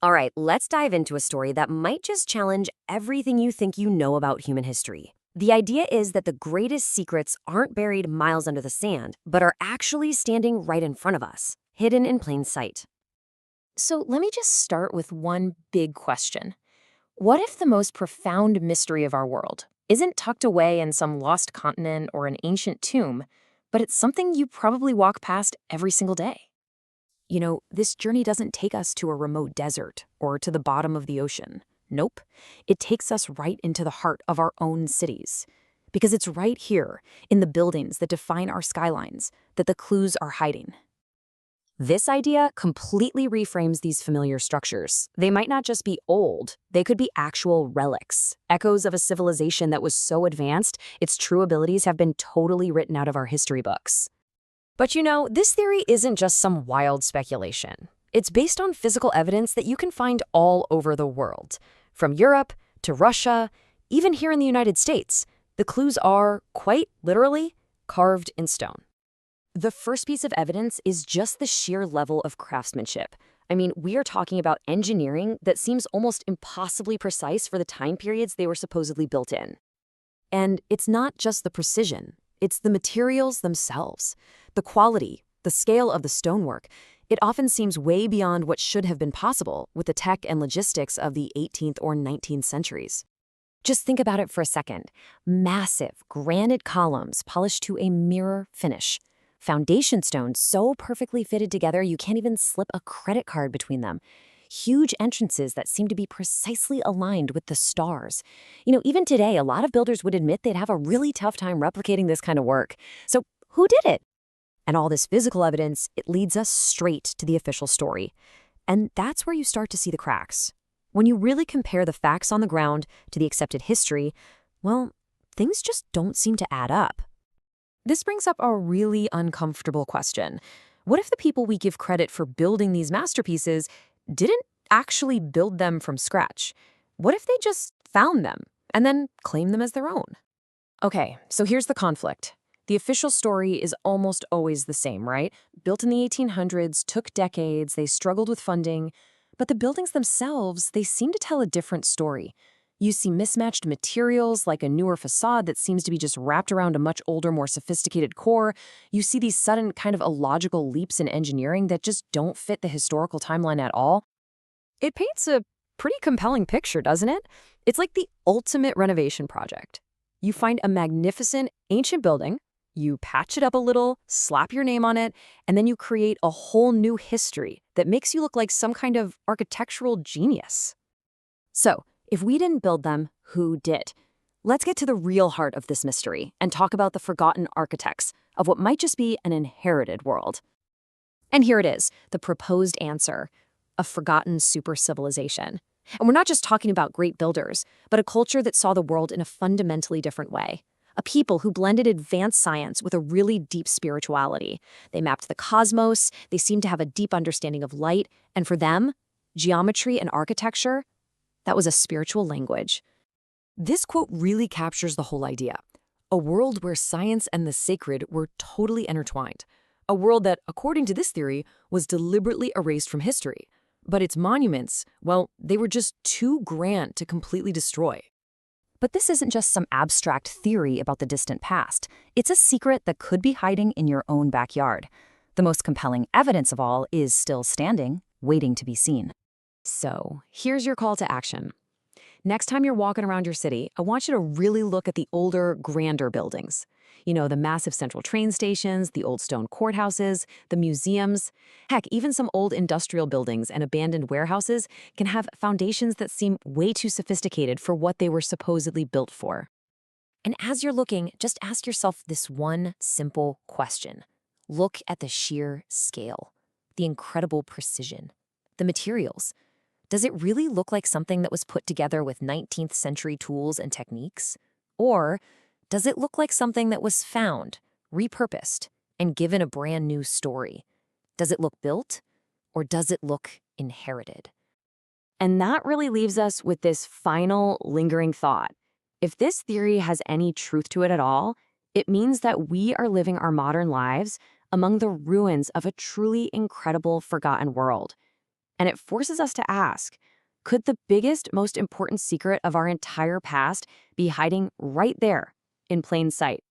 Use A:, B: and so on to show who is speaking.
A: All right, let's dive into a story that might just challenge everything you think you know about human history. The idea is that the greatest secrets aren't buried miles under the sand, but are actually standing right in front of us, hidden in plain sight.
B: So let me just start with one big question. What if the most profound mystery of our world isn't tucked away in some lost continent or an ancient tomb, but it's something you probably walk past every single day?
C: This journey doesn't take us to a remote desert or to the bottom of the ocean. Nope. It takes us right into the heart of our own cities. Because it's right here, in the buildings that define our skylines, that the clues are hiding. This idea completely reframes these familiar structures. They might not just be old, they could be actual relics, echoes of a civilization that was so advanced, its true abilities have been totally written out of our history books. But this theory isn't just some wild speculation. It's based on physical evidence that you can find all over the world. From Europe to Russia, even here in the United States, the clues are, quite literally, carved in stone. The first piece of evidence is just the sheer level of craftsmanship. I mean, we are talking about engineering that seems almost impossibly precise for the time periods they were supposedly built in. And it's not just the precision, it's the materials themselves. The quality, the scale of the stonework, it often seems way beyond what should have been possible with the tech and logistics of the 18th or 19th centuries. Just think about it for a second. Massive granite columns polished to a mirror finish. Foundation stones so perfectly fitted together you can't even slip a credit card between them. Huge entrances that seem to be precisely aligned with the stars. Even today, a lot of builders would admit they'd have a really tough time replicating this kind of work. So who did it? And all this physical evidence, it leads us straight to the official story. And that's where you start to see the cracks. When you really compare the facts on the ground to the accepted history, well, things just don't seem to add up. This brings up a really uncomfortable question. What if the people we give credit for building these masterpieces didn't actually build them from scratch? What if they just found them and then claimed them as their own? Okay, so here's the conflict. The official story is almost always the same, right? Built in the 1800s, took decades, they struggled with funding, but the buildings themselves, they seem to tell a different story. You see mismatched materials like a newer facade that seems to be just wrapped around a much older, more sophisticated core. You see these sudden kind of illogical leaps in engineering that just don't fit the historical timeline at all. It paints a pretty compelling picture, doesn't it? It's like the ultimate renovation project. You find a magnificent ancient building, you patch it up a little, slap your name on it, and then you create a whole new history that makes you look like some kind of architectural genius. So, if we didn't build them, who did? Let's get to the real heart of this mystery and talk about the forgotten architects of what might just be an inherited world. And here it is, the proposed answer, a forgotten super civilization. And we're not just talking about great builders, but a culture that saw the world in a fundamentally different way. A people who blended advanced science with a really deep spirituality. They mapped the cosmos, they seemed to have a deep understanding of light, and for them, geometry and architecture, that was a spiritual language. This quote really captures the whole idea. A world where science and the sacred were totally intertwined. A world that, according to this theory, was deliberately erased from history. But its monuments, well, they were just too grand to completely destroy. But this isn't just some abstract theory about the distant past. It's a secret that could be hiding in your own backyard. The most compelling evidence of all is still standing, waiting to be seen. So, here's your call to action. Next time you're walking around your city, I want you to really look at the older, grander buildings. The massive central train stations, the old stone courthouses, the museums. Heck, even some old industrial buildings and abandoned warehouses can have foundations that seem way too sophisticated for what they were supposedly built for. And as you're looking, just ask yourself this one simple question. Look at the sheer scale, the incredible precision, the materials. Does it really look like something that was put together with 19th century tools and techniques? Or does it look like something that was found, repurposed, and given a brand new story? Does it look built, or does it look inherited? And that really leaves us with this final lingering thought. If this theory has any truth to it at all, it means that we are living our modern lives among the ruins of a truly incredible forgotten world. And it forces us to ask, could the biggest, most important secret of our entire past be hiding right there in plain sight?